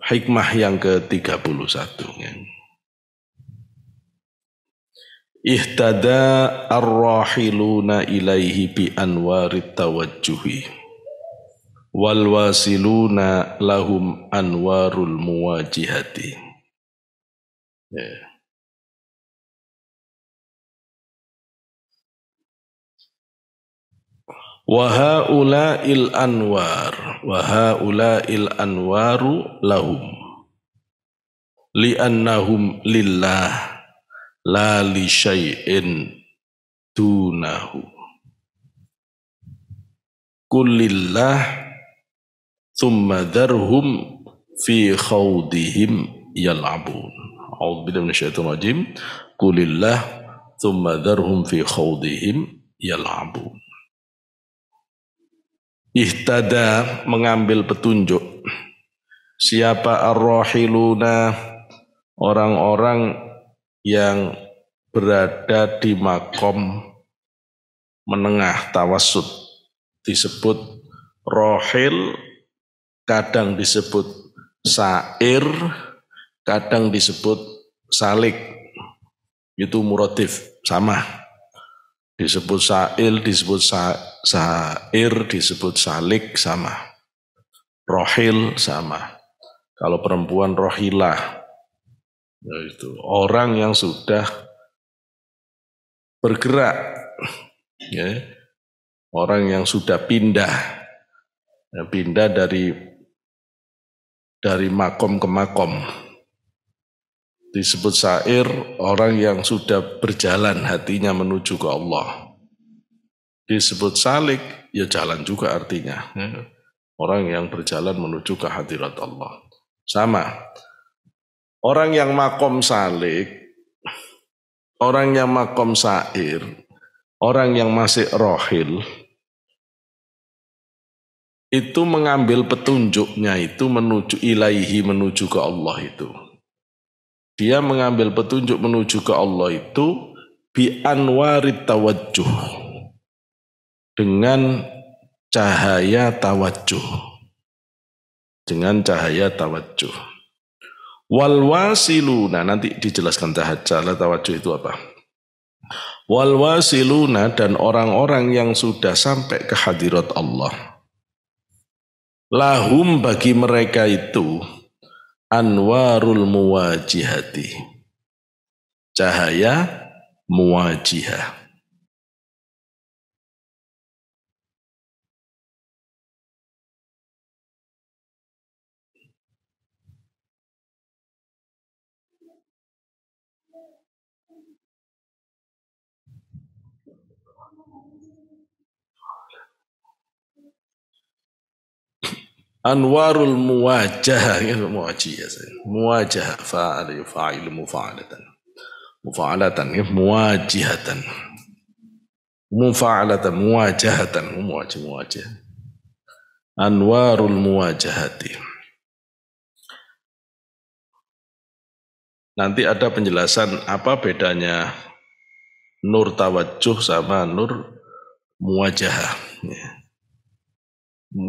Hikmah yang ke-31. Ihtada ar-rahiluna ilaihi bi anwarit tawajjuhi wal wasiluna lahum anwarul muwajihati. Wa haula'il anwaru lahum li'annahum lillah la li syai'in dunahu kullillah thumma dharhum fi khawdihim yal'abun. A'udzubillahi minasyaitonir rajim. Kulillah thumma dharhum fi khawdihim yal'abun. Ihtada, mengambil petunjuk. Siapa ar-rahiluna, orang-orang yang berada di makom menengah tawassut, disebut rohil, kadang disebut sair, kadang disebut salik. Itu muratif, sama. Disebut sail, disebut sair, disebut salik, sama. Rohil, sama. Kalau perempuan rohilah, itu orang yang sudah bergerak, ya. Orang yang sudah pindah, ya, pindah dari makom ke makom. Disebut sair, orang yang sudah berjalan hatinya menuju ke Allah. Disebut salik, ya jalan juga artinya. Orang yang berjalan menuju ke hadirat Allah. Sama. Orang yang makom salik, orang yang makom sair, orang yang masih rohil, itu mengambil petunjuknya itu menuju ilaihi, menuju ke Allah itu. Dia mengambil petunjuk menuju ke Allah itu bi anwarit tawajjuh, dengan cahaya tawajjuh. Dengan cahaya tawajjuh. Wal wasiluna, nanti dijelaskan cahaya tawajjuh itu apa. Wal wasiluna, dan orang-orang yang sudah sampai ke hadirat Allah. Lahum, bagi mereka itu anwarul muwajihati, cahaya muwajihah. Anwarul muwajahah, muwajahah, fa'al yufa'ilu mufa'alatan, muwajihatan, mufa'alatan, muwajahatan, muwajah. Anwarul muwajahati. Nanti ada penjelasan apa bedanya nur tawajjuh sama nur muwajahah.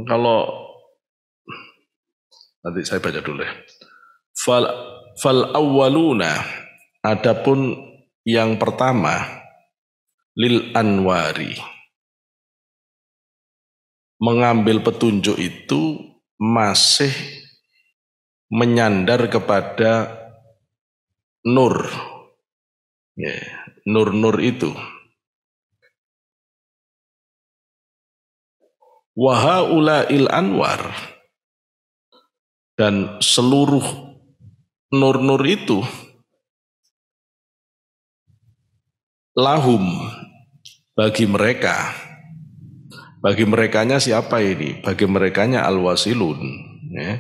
Kalau nanti saya baca dulu ya. Fal awwaluna, adapun yang pertama, lil anwari, mengambil petunjuk itu masih menyandar kepada nur. Ya, nur-nur itu. Wa haula'il anwar, dan seluruh nur-nur itu lahum, bagi mereka. Bagi merekanya siapa ini? Bagi merekanya al-wasilun, ya.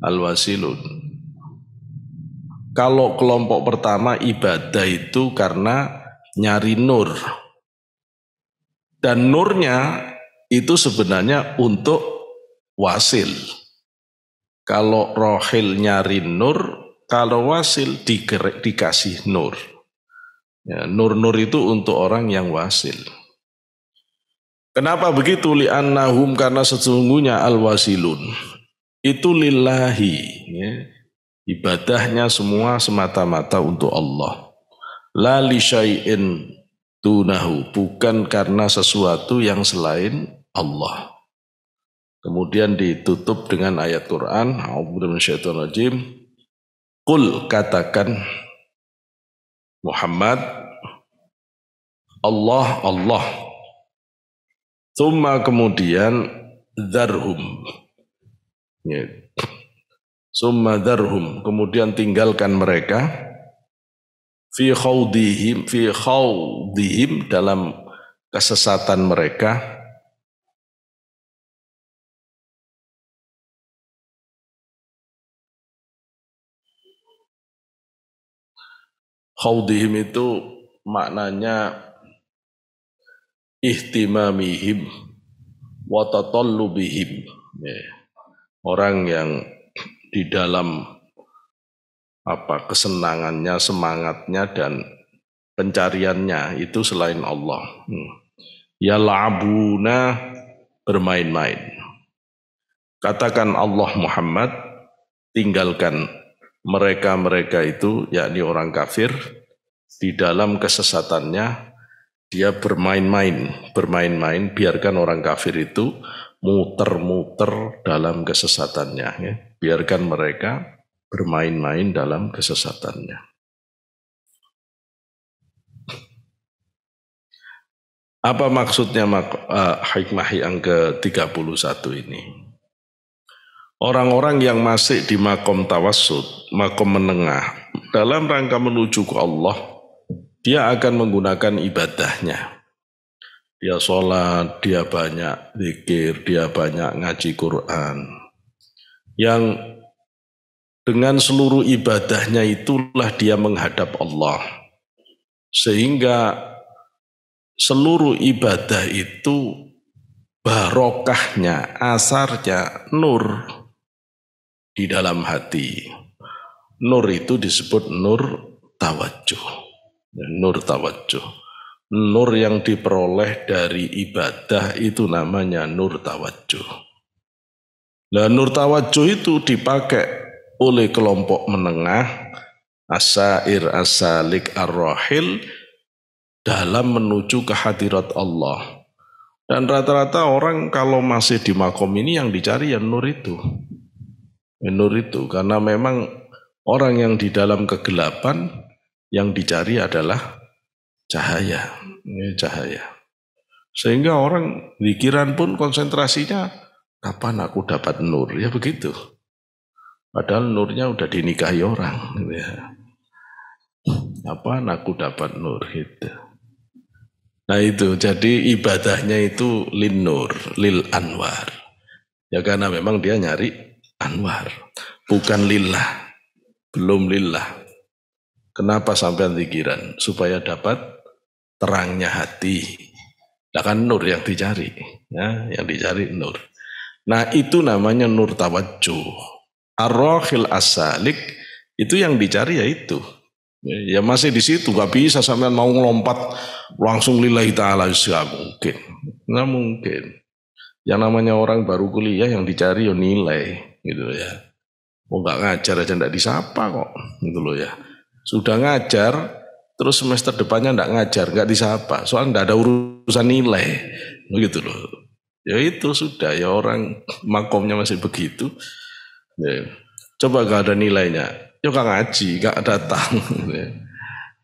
Al-wasilun. Kalau kelompok pertama ibadah itu karena nyari nur, dan nurnya itu sebenarnya untuk wasil. Kalau rohil nyari nur, kalau wasil dikasih nur. Ya, nur-nur itu untuk orang yang wasil. Kenapa begitu? Li'annahum, karena sesungguhnya al-wasilun, itu lillahi, ya. Ibadahnya semua semata-mata untuk Allah. La li syai'in dunahu, bukan karena sesuatu yang selain Allah. Kemudian ditutup dengan ayat Quran, a'udzubillahi minasyaitonir rajim. Qul, katakan Muhammad, Allah Allah. Tsumma kemudian dzarhum. Ya. Tsumma dzarhum, kemudian tinggalkan mereka fi khawdihim dalam kesesatan mereka. Khawdihim itu maknanya ihtimamihim wa tatallubihim. Ya. Orang yang di dalam kesenangannya, semangatnya dan pencariannya itu selain Allah. Yal'abuna, bermain-main. Katakan Allah Muhammad, tinggalkan mereka-mereka itu, yakni orang kafir, di dalam kesesatannya, dia bermain-main, biarkan orang kafir itu muter-muter dalam kesesatannya. Ya. Biarkan mereka bermain-main dalam kesesatannya. Apa maksudnya hikmah yang ke-31 ini? Orang-orang yang masih di makom tawassut, makom menengah, dalam rangka menuju ke Allah, dia akan menggunakan ibadahnya. Dia sholat, dia banyak zikir, dia banyak ngaji Quran. Yang dengan seluruh ibadahnya itulah dia menghadap Allah. Sehingga seluruh ibadah itu barokahnya, asarnya, nur di dalam hati. Nur itu disebut nur tawajjuh. Nur tawajjuh. Nur yang diperoleh dari ibadah itu namanya nur tawajjuh. Nah, nur tawajjuh itu dipakai oleh kelompok menengah, asair, asalik, ar-rahil, dalam menuju ke hadirat Allah. Dan rata-rata orang kalau masih di makom ini yang dicari ya nur itu. Nur itu, karena memang orang yang di dalam kegelapan yang dicari adalah cahaya. Ini cahaya. Sehingga orang pikiran pun konsentrasinya, kapan aku dapat nur? Ya begitu. Padahal nurnya udah dinikahi orang. Ya. Kapan aku dapat nur? Gitu. Nah itu, jadi ibadahnya itu lin nur, lil anwar. Ya karena memang dia nyari anwar, bukan lillah, belum lillah. Kenapa sampai pikiran? Supaya dapat terangnya hati. Nah kan nur yang dicari, ya, yang dicari nur. Nah itu namanya nur tawajjuh. Ar-rakhil as-salik, itu yang dicari ya itu. Ya masih di situ, gak bisa sampai mau ngelompat langsung lillahi ta'ala, gak mungkin. Nggak mungkin. Yang namanya orang baru kuliah yang dicari ya nilai, gitu ya. Oh nggak ngajar aja nggak disapa kok, gitu loh ya. Sudah ngajar, terus semester depannya nggak ngajar, nggak disapa, soalnya nggak ada urusan nilai, begitu loh. Ya itu sudah, ya orang makomnya masih begitu. Ya. Coba gak ada nilainya, ya gak ngaji, gak datang.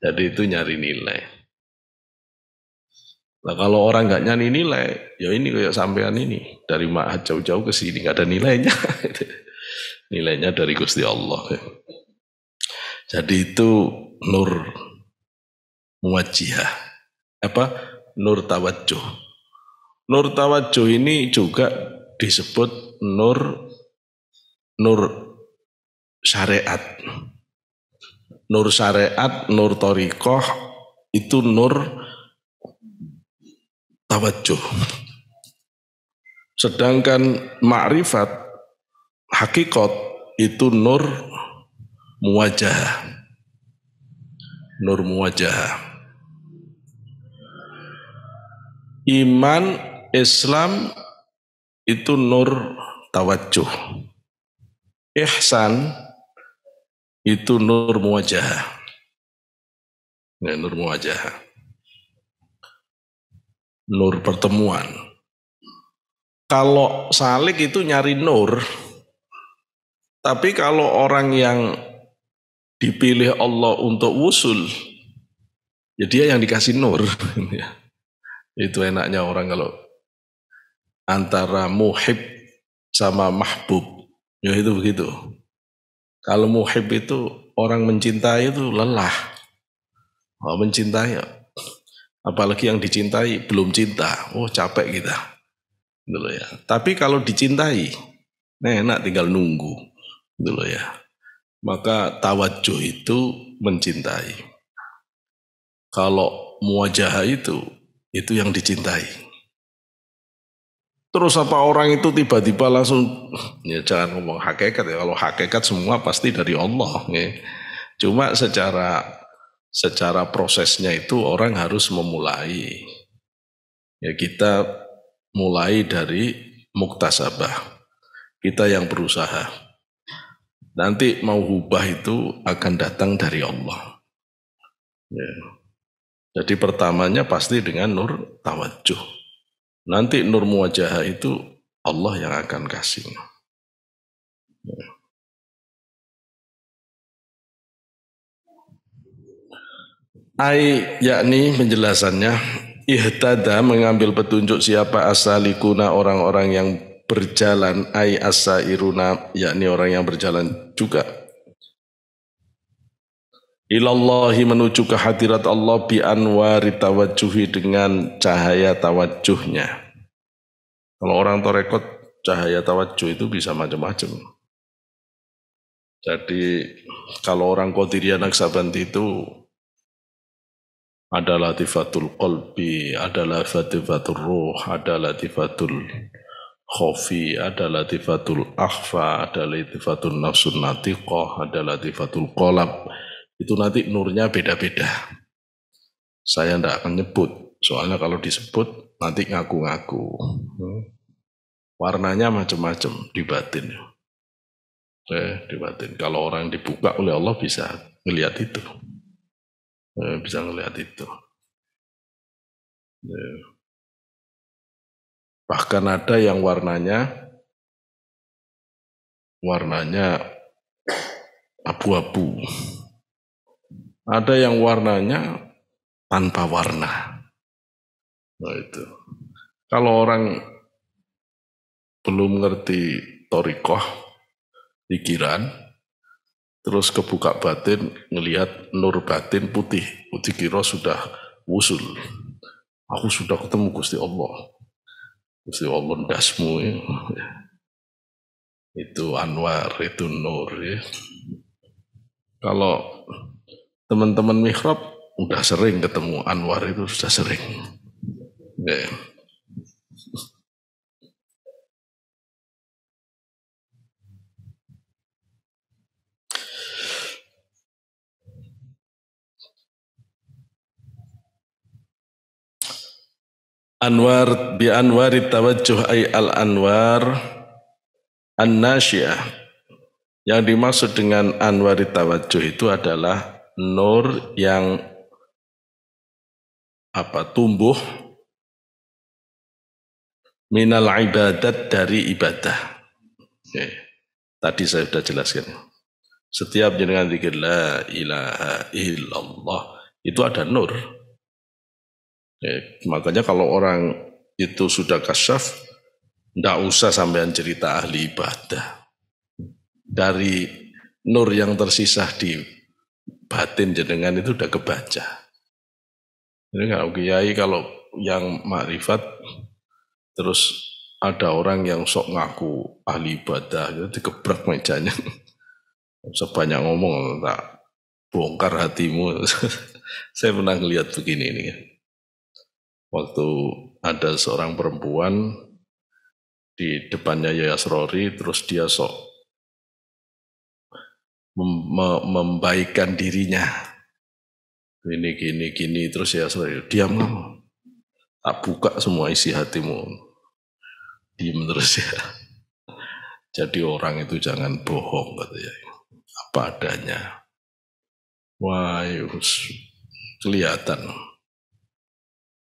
Jadi itu nyari nilai. Nah kalau orang gak nyari nilai, ya ini kayak sampean ini, dari ma'had jauh-jauh ke sini gak ada nilainya. Nilainya dari Gusti Allah. Jadi itu nur muwajjihah. Nur tawajjuh. Nur tawajjuh ini juga disebut nur syariat. Nur syariat, nur thariqah, itu nur tawajjuh. Sedangkan ma'rifat, hakikat, itu nur muwajahah. Nur muwajahah. Iman, Islam, itu nur tawajjuh. Ihsan itu nur muwajahah. Ya, nur muwajahah. Nur pertemuan. Kalau salik itu nyari nur, tapi kalau orang yang dipilih Allah untuk wusul, ya dia yang dikasih nur. Itu enaknya orang kalau antara muhib sama mahbub, ya itu begitu. Kalau muhib itu orang mencintai itu lelah, mencintai, apalagi yang dicintai belum cinta, capek kita, gitu loh ya. Tapi kalau dicintai, enak tinggal nunggu, gitu loh ya. Maka tawajuh itu mencintai. Kalau muwajahah itu yang dicintai. Terus apa orang itu tiba-tiba langsung, ya jangan ngomong hakikat ya, kalau hakikat semua pasti dari Allah. Ya. Cuma secara prosesnya itu orang harus memulai. Ya kita mulai dari muktasabah. Kita yang berusaha. Nanti mau hubah itu akan datang dari Allah. Ya. Jadi pertamanya pasti dengan nur tawajuh. Nanti nur muwajahah itu Allah yang akan kasih. Yakni penjelasannya, ihtada mengambil petunjuk siapa asalikuna orang-orang yang berjalan, asairuna yakni orang yang berjalan juga. Ilallahi menuju ke hadirat Allah bi anwari tawajuhi dengan cahaya tawajuhnya. Kalau orang torekot cahaya tawajuh itu bisa macam-macam. Jadi kalau orang Qadiriyah Naqsabandi itu ada latifatul qalbi, ada latifatul ruh, ada latifatul khofi, ada latifatul akhfa, ada latifatul nafsun natiqah, ada latifatul qalab. Itu nanti nurnya beda-beda. Saya tidak akan nyebut, soalnya kalau disebut nanti ngaku-ngaku. Warnanya macam-macam di batin. Di batin. Kalau orang dibuka oleh Allah bisa ngelihat itu. Bisa ngelihat itu. Bahkan ada yang warnanya abu-abu. Ada yang warnanya tanpa warna. Nah itu. Kalau orang belum ngerti thoriqah, pikiran, terus kebuka batin, ngelihat nur batin putih kira sudah wusul. Aku sudah ketemu Gusti Allah. Gusti Allah dasmu ya. Itu anwar, itu nur ya. Kalau teman-teman mihrab udah sering ketemu anwar itu sudah sering. Ya. Anwar bi anwari tawajjuh ay al anwar an-nasyiyah. Yang dimaksud dengan anwari tawajjuh itu adalah nur yang tumbuh minal ibadat dari ibadah. Tadi saya sudah jelaskan. Setiap jenengan zikir la ilaha illallah itu ada nur. Makanya kalau orang itu sudah kasyaf, tidak usah sampean cerita ahli ibadah. Dari nur yang tersisa di batin jenengan itu sudah kebaca. Jadi kalau kiai kalau yang makrifat terus ada orang yang sok ngaku ahli ibadah itu dikebrak mejanya. Sebanyak ngomong tak bongkar hatimu. Saya pernah lihat begini ini. Waktu ada seorang perempuan di depannya Yayas Rori, terus dia sok membaikkan dirinya. Gini, terus Yayas Rori, diam kamu. Tak buka semua isi hatimu. Diam terus ya. Jadi orang itu jangan bohong katanya. Apa adanya. Wah, kelihatan.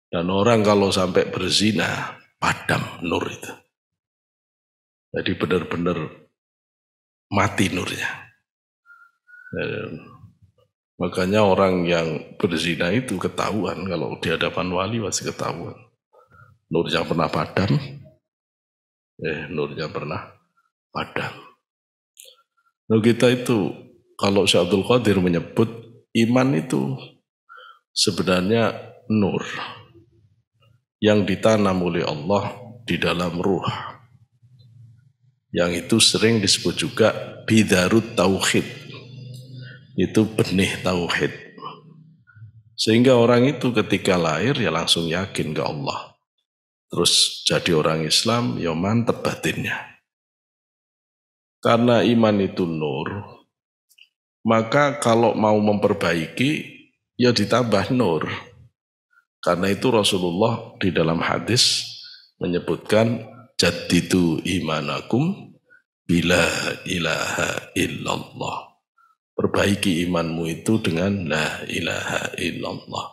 Dan orang kalau sampai berzina, padam nur itu. Jadi benar-benar mati nurnya. Makanya orang yang berzina itu ketahuan, kalau di hadapan wali pasti ketahuan. Nurnya pernah padam, nurnya pernah padam. Nah kita itu, kalau Syekh Abdul Qadir menyebut, iman itu sebenarnya nur yang ditanam oleh Allah di dalam ruh. Yang itu sering disebut juga bidarut tauhid. Itu benih tauhid. Sehingga orang itu ketika lahir ya langsung yakin ke Allah. Terus jadi orang Islam ya mantep batinnya. Karena iman itu nur, maka kalau mau memperbaiki ya ditambah nur. Karena itu Rasulullah di dalam hadis menyebutkan jaddidu imanakum bila ilaha illallah. Perbaiki imanmu itu dengan la ilaha illallah.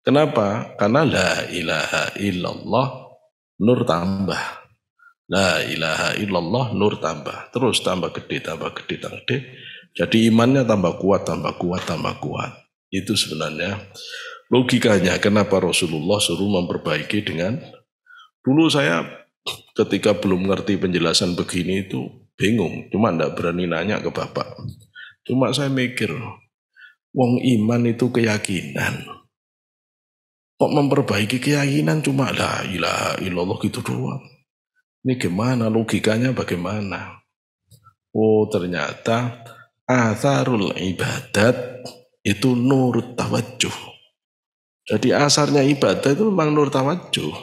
Kenapa? Karena la ilaha illallah nur tambah. La ilaha illallah nur tambah. Terus tambah gede, tambah gede, tambah gede. Jadi imannya tambah kuat, tambah kuat, tambah kuat. Itu sebenarnya logikanya kenapa Rasulullah suruh memperbaiki dengan. Dulu saya ketika belum ngerti penjelasan begini itu bingung. Cuma enggak berani nanya ke Bapak. Cuma saya mikir, wong iman itu keyakinan. Kok memperbaiki keyakinan cuma la ilaha illallah gitu doang. Ini gimana logikanya bagaimana? Oh ternyata atharul ibadat itu nur tawajjuh. Jadi asarnya ibadah itu memang nur tawajjuh.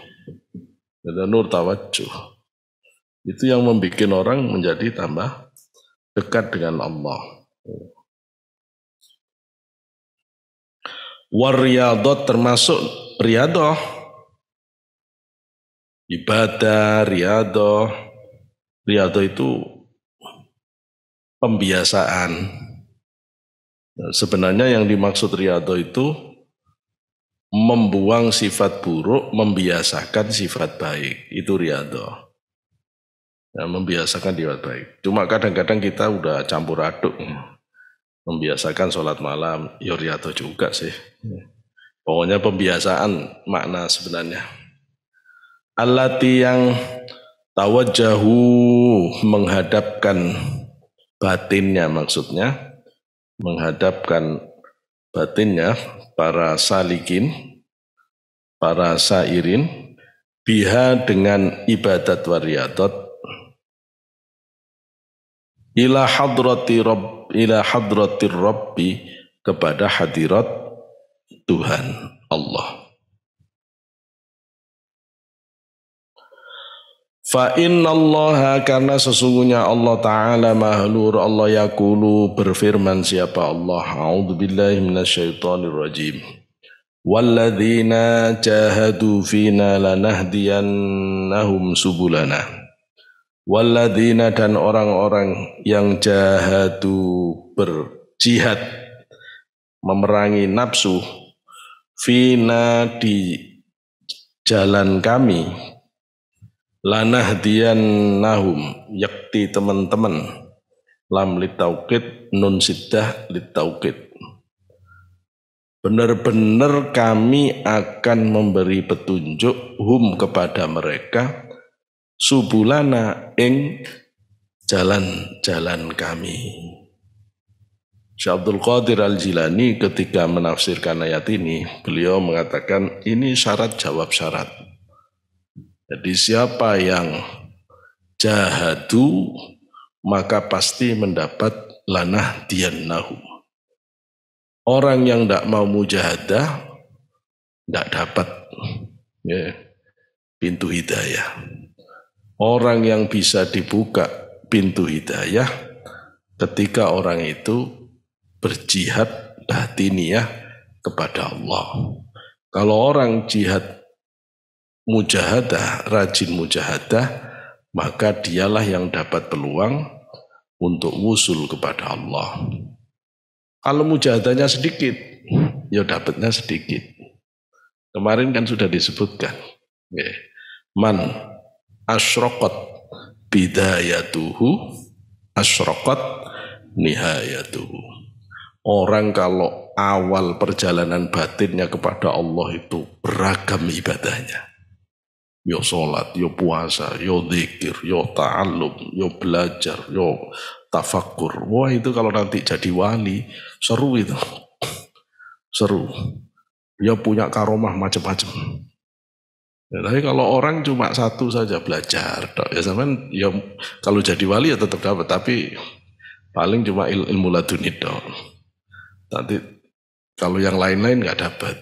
Ada nur tawajjuh. Itu yang membuat orang menjadi tambah dekat dengan Allah. Wariyadot termasuk riyadoh. Ibadah, riyadoh. Riyadoh itu pembiasaan. Sebenarnya yang dimaksud riyadoh itu membuang sifat buruk, membiasakan sifat baik. Itu riyadoh. Ya, membiasakan sifat baik. Cuma kadang-kadang kita udah campur aduk. Membiasakan sholat malam, ya riyadoh juga sih. Pokoknya pembiasaan makna sebenarnya. Allati yang tawajjahu menghadapkan batinnya maksudnya. Menghadapkan batinnya para salikin, para sairin, biha dengan ibadat wariyadot, ila hadratir rabbi kepada hadirat Tuhan Allah. Fa innallaha karena sesungguhnya Allah Ta'ala mahlur Allah yaqulu berfirman siapa Allah a'udzubillahi minasyaitonir rajim walladzina jahadu fina lanahdiyannahum subulana walladzina dan orang-orang yang jahadu berjihad memerangi nafsu fina di jalan kami lanahdiyannahum yakti teman-teman lam litaukid nun siddah litaukid benar-benar kami akan memberi petunjuk hum kepada mereka subulana ing jalan-jalan kami. Syekh Abdul Qadir Al-Jilani ketika menafsirkan ayat ini beliau mengatakan ini syarat jawab syarat. Jadi siapa yang jahadu maka pasti mendapat lanah diannahum. Orang yang tidak mau mujahadah tidak dapat pintu hidayah. Orang yang bisa dibuka pintu hidayah ketika orang itu berjihad batiniyah kepada Allah. Kalau orang jihad mujahadah, rajin mujahadah, maka dialah yang dapat peluang untuk wusul kepada Allah. Kalau mujahadahnya sedikit, ya dapatnya sedikit. Kemarin kan sudah disebutkan. Man asyraqat bidayatuhu asyraqat nihayatuhu. Orang kalau awal perjalanan batinnya kepada Allah itu beragam ibadahnya. Yo sholat, yo puasa, yo zikir, yo ta'allum, yo belajar, yo tafakkur. Wah itu kalau nanti jadi wali, seru itu. Seru. Dia punya karomah macam-macam. Ya, tapi kalau orang cuma satu saja belajar, ya zaman ya kalau jadi wali ya tetap dapat, tapi paling cuma ilmu laduni dong. Nanti kalau yang lain-lain nggak dapat.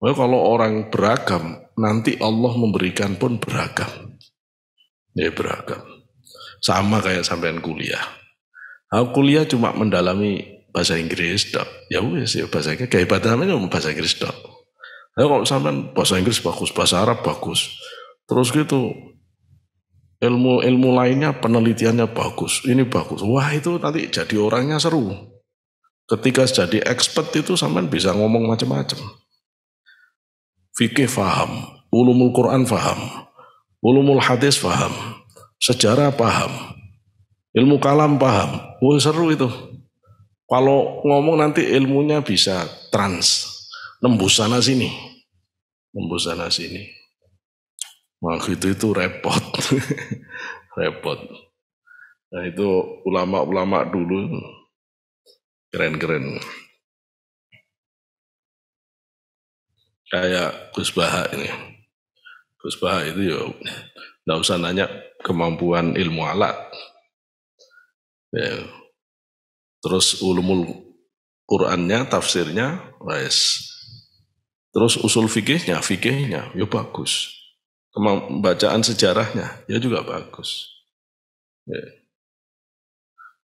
Well, kalau orang beragam, nanti Allah memberikan pun beragam. Ya beragam. Sama kayak sampean kuliah. Aku kuliah cuma mendalami bahasa Inggris dok. Ya wes ya bahasa Inggris. Kehebatannya cuma bahasa Inggris dok. Nah, kalau sampean bahasa Inggris bagus, bahasa Arab bagus. Terus gitu ilmu lainnya penelitiannya bagus. Ini bagus. Wah itu nanti jadi orangnya seru. Ketika jadi expert itu sampean bisa ngomong macam-macam. Fikih faham, ulumul Quran faham, ulumul hadis faham, sejarah paham, ilmu kalam paham. Wah seru itu. Kalau ngomong nanti ilmunya bisa nembus sana sini, nembus sana sini. Wah itu repot, repot. Nah itu ulama-ulama dulu keren-keren. Kayak Gus Baha ini. Gus Baha itu ya nggak usah nanya kemampuan ilmu alat. Ya. Terus ulumul Qur'annya, tafsirnya, wes. Terus usul fikihnya ya bagus. Bacaan sejarahnya ya juga bagus. Ya.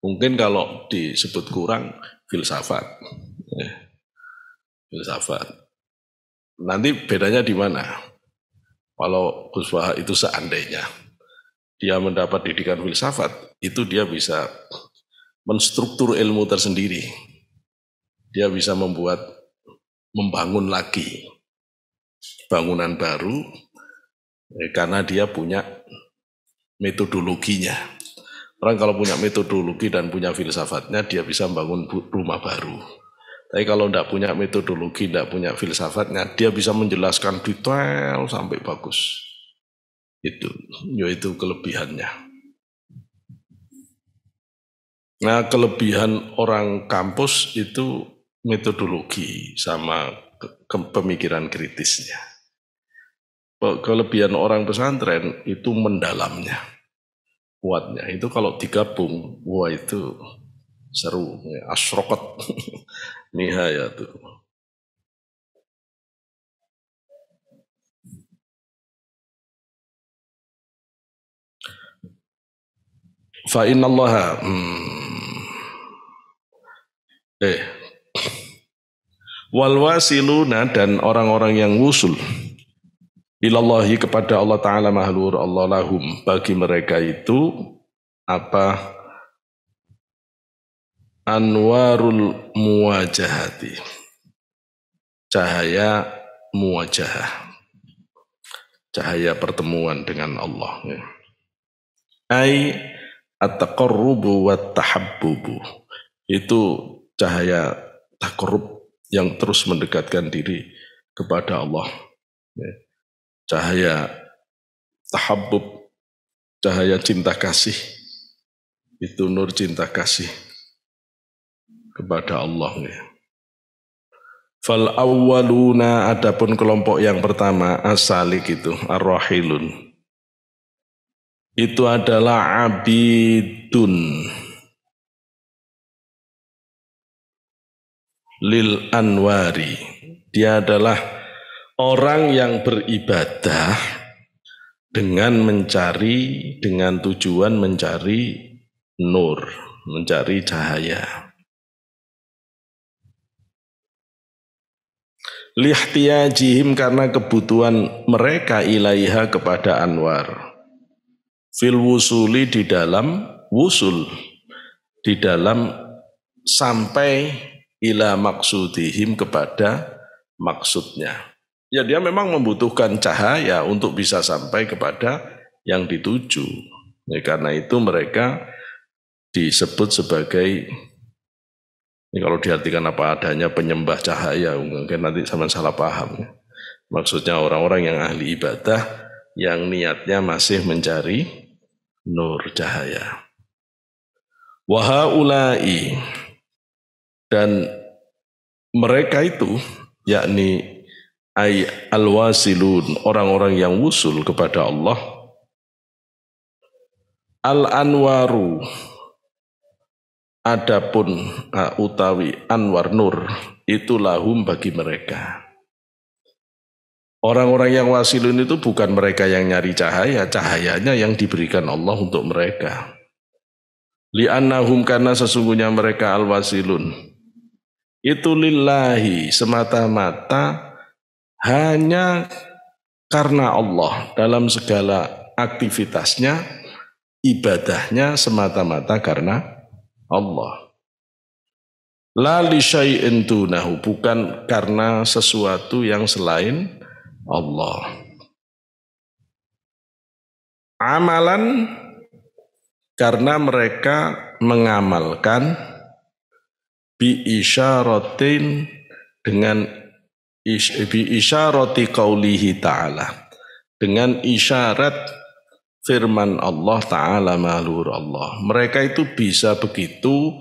Mungkin kalau disebut kurang filsafat. Ya. Filsafat. Nanti bedanya di mana? Kalau Gus Baha itu seandainya dia mendapat didikan filsafat, itu dia bisa menstruktur ilmu tersendiri. Dia bisa membangun lagi bangunan baru karena dia punya metodologinya. Orang kalau punya metodologi dan punya filsafatnya, dia bisa membangun rumah baru. Tapi kalau tidak punya metodologi, tidak punya filsafatnya, dia bisa menjelaskan detail sampai bagus. Itu kelebihannya. Nah, kelebihan orang kampus itu metodologi sama pemikiran kritisnya. Kelebihan orang pesantren itu mendalamnya, kuatnya. Itu kalau digabung, wah itu seru, asyraqat nihayatuh. Fa innallaha wal wasiluna, dan orang-orang yang wusul ilallahi kepada Allah Ta'ala mahlur Allah lahum, bagi mereka itu apa? Anwarul muwajahati, cahaya muwajahah, cahaya pertemuan dengan Allah. Ai at-taqarrubu wat tahabbubu, itu cahaya taqarrub yang terus mendekatkan diri kepada Allah. Cahaya tahabbub, cahaya cinta kasih, itu nur cinta kasih kepada Allah. Fal awwaluna, adapun kelompok yang pertama asalik itu ar-rahilun, itu adalah abidun lil anwari, dia adalah orang yang beribadah dengan tujuan mencari nur, mencari cahaya. Lihtiyajihim, karena kebutuhan mereka ilaiha kepada anwar. fil wusuli di dalam wusul, di dalam sampai ila maksudihim kepada maksudnya. Ya dia memang membutuhkan cahaya untuk bisa sampai kepada yang dituju. Ya, karena itu mereka disebut sebagai, ini kalau diartikan apa adanya, penyembah cahaya, mungkin nanti sama salah paham. Maksudnya orang-orang yang ahli ibadah yang niatnya masih mencari nur cahaya. Wahaulai, dan mereka itu yakni al-wasilun, orang-orang yang wusul kepada Allah, al-anwaru, adapun utawi anwar nur itu lahum bagi mereka. Orang-orang yang wasilun itu bukan mereka yang nyari cahaya, cahayanya yang diberikan Allah untuk mereka. Li'annahum, karena sesungguhnya mereka al-wasilun itu lillahi, semata-mata hanya karena Allah, dalam segala aktivitasnya, ibadahnya semata-mata karena Allah. La li syai'in dunahu, bukan karena sesuatu yang selain Allah. Amalan, karena mereka mengamalkan bi isyaratin, dengan bi isyarati qaulihi ta'ala, dengan isyarat firman Allah Ta'ala, mahlur Allah. Mereka itu bisa begitu,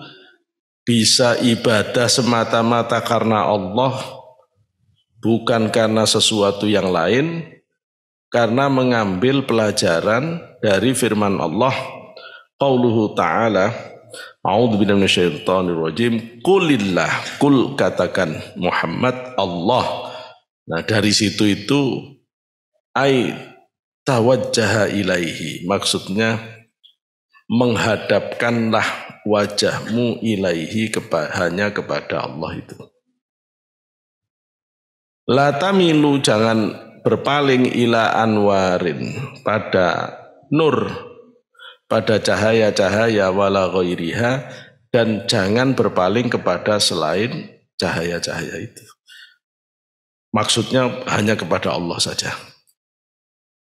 bisa ibadah semata-mata karena Allah, bukan karena sesuatu yang lain, karena mengambil pelajaran dari firman Allah. Qauluhu ta'ala, a'udzubillahi minasyaitonirrajim, qulillah, kul, katakan Muhammad, Allah. Nah dari situ itu ai tawajjaha ilaihi, maksudnya menghadapkanlah wajahmu ilaihi, hanya kepada Allah itu. La tamilu, jangan berpaling, ila anwarin, pada nur, pada cahaya-cahaya, wala ghairiha, dan jangan berpaling kepada selain cahaya-cahaya itu. Maksudnya hanya kepada Allah saja.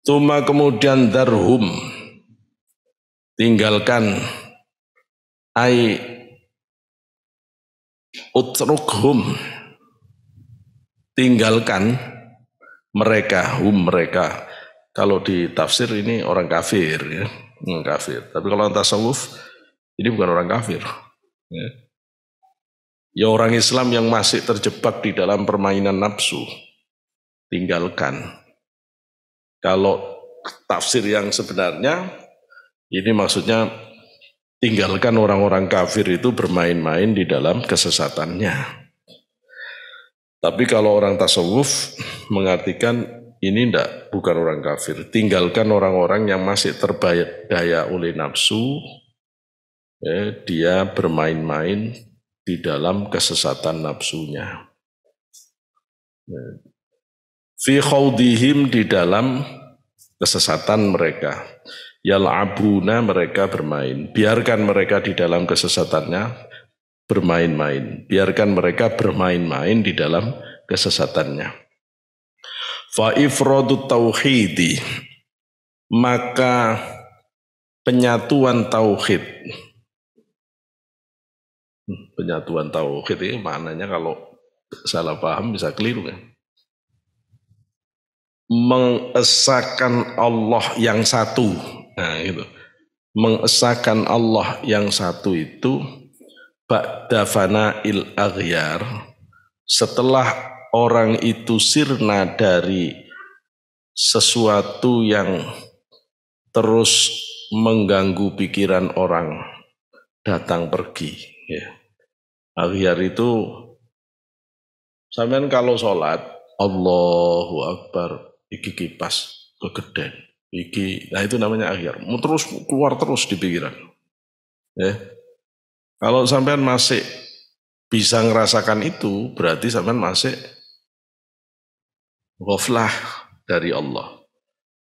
Tuma, kemudian darhum, tinggalkan, ai utrukhum, tinggalkan mereka, mereka. Kalau di tafsir ini orang kafir, ya. Kafir. Tapi kalau tasawuf ini bukan orang kafir. Ya orang Islam yang masih terjebak di dalam permainan nafsu, tinggalkan. Kalau tafsir yang sebenarnya ini maksudnya tinggalkan orang-orang kafir itu bermain-main di dalam kesesatannya. Tapi kalau orang tasawuf mengartikan ini bukan orang kafir, tinggalkan orang-orang yang masih terbaya oleh nafsu, ya, dia bermain-main di dalam kesesatan nafsunya. Ya. Fi khawdihim, di dalam kesesatan mereka. Yal'abuna, mereka bermain. Biarkan mereka di dalam kesesatannya bermain-main. Biarkan mereka bermain-main di dalam kesesatannya. Fa ifradu tauhidi, maka penyatuan tauhid. Penyatuan tauhid ini maknanya kalau salah paham bisa keliru kan. Mengesahkan Allah yang satu. Nah itu. Mengesahkan Allah yang satu itu ba'da fana'il aghyar, setelah orang itu sirna dari sesuatu yang terus mengganggu pikiran orang, datang pergi. Ya. Aghyar itu, sampean kalau sholat, Allahu Akbar, iki kipas kegeden, iki, nah itu namanya aghyar. Terus keluar terus di pikiran. Ya. Kalau sampean masih bisa ngerasakan itu, berarti sampean masih ghaflah dari Allah.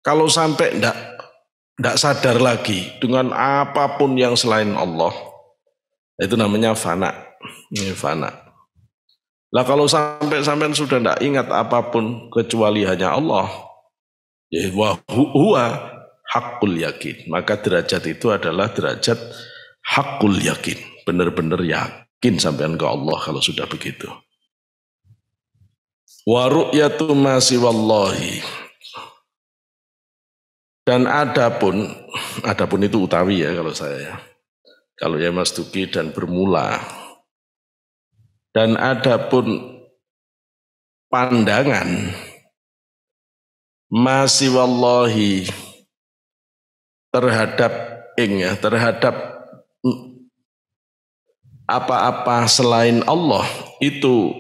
Kalau sampai enggak tidak sadar lagi dengan apapun yang selain Allah. Itu namanya fana. Ini fana. Lah kalau sampai sampean sudah tidak ingat apapun kecuali hanya Allah, ya huwa hakul yakin. Maka derajat itu adalah derajat hakul yakin. Benar-benar yakin sampean ke Allah kalau sudah begitu. Wa ru'yatu ma siwallahi. Dan adapun itu utawi ya kalau saya ya. Kalau ya Mas Duki dan bermula. Dan adapun pandangan ma siwallahi terhadap terhadap apa-apa selain Allah itu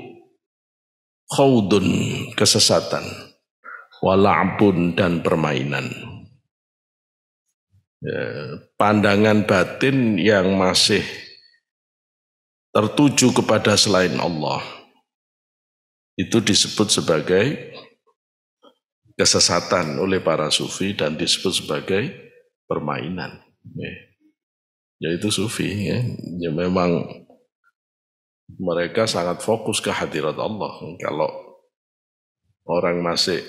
khawdun, kesesatan, wala'bun, dan permainan. Ya, pandangan batin yang masih tertuju kepada selain Allah itu disebut sebagai kesesatan oleh para sufi dan disebut sebagai permainan. Yaitu sufi ya memang mereka sangat fokus ke hadirat Allah. Kalau orang masih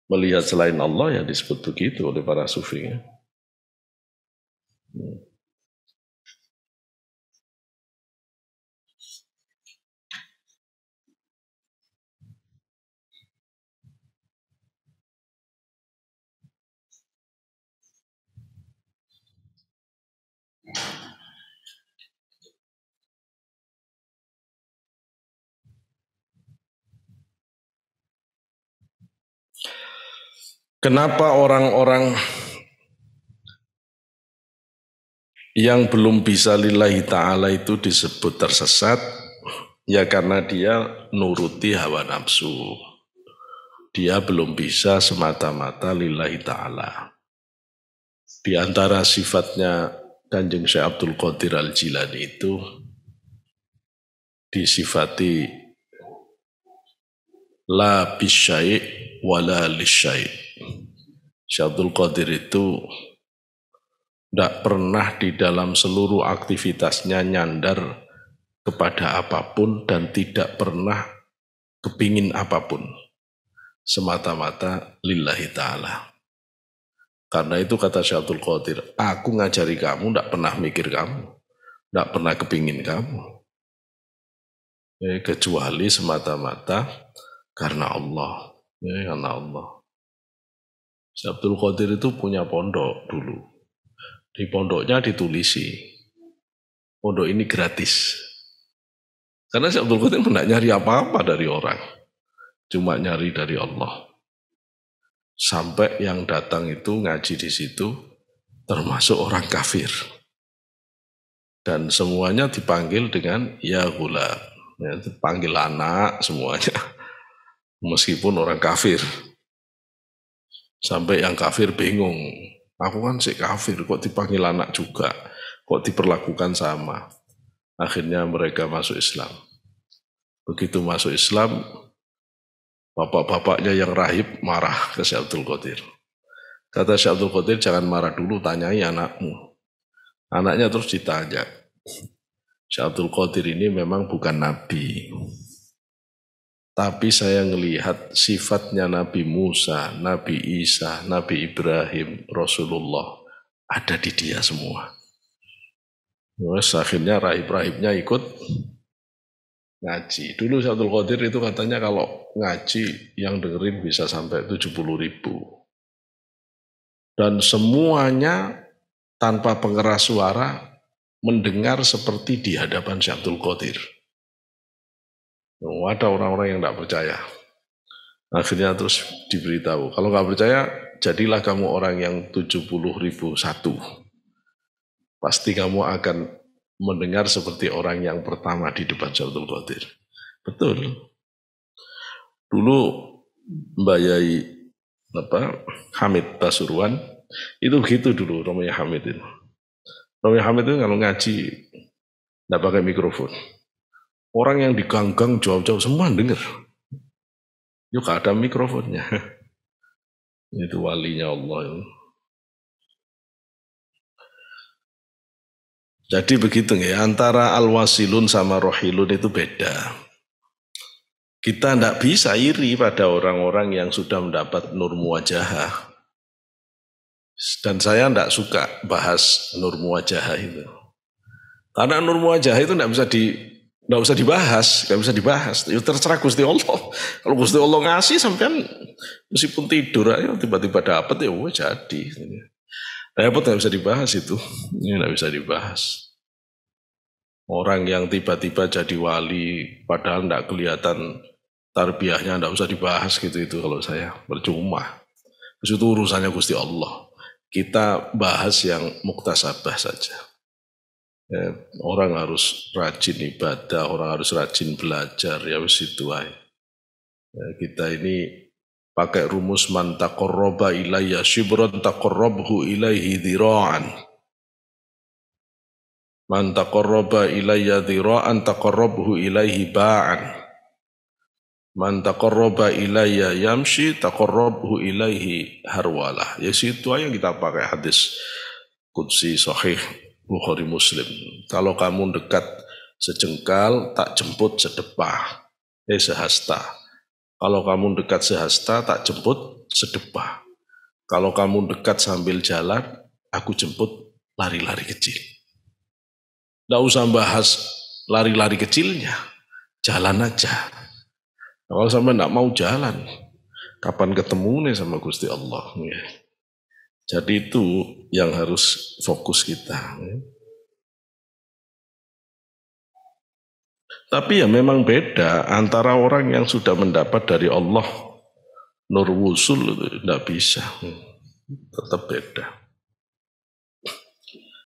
melihat selain Allah ya disebut begitu oleh para sufi ya. Kenapa orang-orang yang belum bisa lillahi ta'ala itu disebut tersesat? Ya karena dia nuruti hawa nafsu. Dia belum bisa semata-mata lillahi ta'ala. Di antara sifatnya Kanjeng Syekh Abdul Qadir Al-Jilani itu disifati la bisyai' wala lisyai'. Syekh Abdul Qadir itu tidak pernah di dalam seluruh aktivitasnya nyandar kepada apapun dan tidak pernah kepingin apapun. Semata-mata lillahi ta'ala. Karena itu kata Syekh Abdul Qadir, aku ngajari kamu tidak pernah mikir kamu, tidak pernah kepingin kamu. Kecuali semata-mata karena Allah. Karena Allah. Syekh Abdul Qadir itu punya pondok dulu. Di pondoknya ditulisi, pondok ini gratis. Karena Syekh Abdul Qadir tidak nyari apa-apa dari orang, cuma nyari dari Allah. Sampai yang datang itu ngaji di situ termasuk orang kafir. Dan semuanya dipanggil dengan ya ghulam, ya, dipanggil anak semuanya. Meskipun orang kafir. Sampai yang kafir bingung. Aku kan si kafir, kok dipanggil anak juga, kok diperlakukan sama. Akhirnya mereka masuk Islam. Begitu masuk Islam, bapak-bapaknya yang rahib marah ke Syekh Abdul Qadir. Kata Syekh Abdul Qadir, jangan marah dulu, tanyai anakmu. Anaknya terus ditanya. Syekh Abdul Qadir ini memang bukan nabi. Tapi saya ngelihat sifatnya Nabi Musa, Nabi Isa, Nabi Ibrahim, Rasulullah ada di dia semua. Terus akhirnya rahib-rahibnya ikut ngaji. Dulu Syekh Abdul Qadir itu katanya kalau ngaji yang dengerin bisa sampai 70.000. Dan semuanya tanpa pengeras suara mendengar seperti di hadapan Syekh Abdul Qadir. Ada orang-orang yang tidak percaya. Akhirnya terus diberitahu, kalau nggak percaya, jadilah kamu orang yang 70.001. Pasti kamu akan mendengar seperti orang yang pertama di depan Syekh Abdul Qadir. Betul. Dulu Mbak Yai Hamid Pasuruan, itu begitu dulu namanya Hamid itu. Namanya Hamid itu kalau ngaji, tidak pakai mikrofon. Orang yang diganggang jauh-jauh semua dengar. Yuk ada mikrofonnya. Itu walinya Allah. Jadi begitu ya, antara al-wasilun sama rohilun itu beda. Kita tidak bisa iri pada orang-orang yang sudah mendapat nur muwajahah. Dan saya tidak suka bahas nur muwajahah itu. Karena nur muwajahah itu tidak usah dibahas. Ya terserah Gusti Allah. Kalau Gusti Allah ngasih sampean meskipun tidur ayo tiba-tiba dapat ya jadi. Repot nggak bisa dibahas itu. Ini nggak bisa dibahas. Orang yang tiba-tiba jadi wali padahal nggak kelihatan tarbiyahnya, nggak usah dibahas gitu itu kalau saya percuma. Itu urusannya Gusti Allah. Kita bahas yang muktasabah saja. Ya, orang harus rajin ibadah, orang harus rajin belajar, ya wis itu aja. Ya, kita ini pakai rumus man taqarraba ilayya shibran taqarrabhu ilaihi dhira'an. Man taqarraba ilayya dhira'an taqarrabhu ilaihi ba'an. Man taqarraba ilayya yamshi taqarrabhu ilaihi harwalah. Ya situ aja yang kita pakai hadis qudsi sahih Bukhari Muslim. Kalau kamu dekat sejengkal tak jemput sedepah. Sehasta. Kalau kamu dekat sehasta tak jemput sedepah. Kalau kamu dekat sambil jalan aku jemput lari-lari kecil. Tidak usah bahas lari-lari kecilnya. Jalan aja. Kalau sampai tidak mau jalan, kapan ketemu nih sama Gusti Allah? Ya. Jadi itu yang harus fokus kita. Ya. Tapi ya memang beda antara orang yang sudah mendapat dari Allah nur wusul itu tidak bisa. Tetap beda.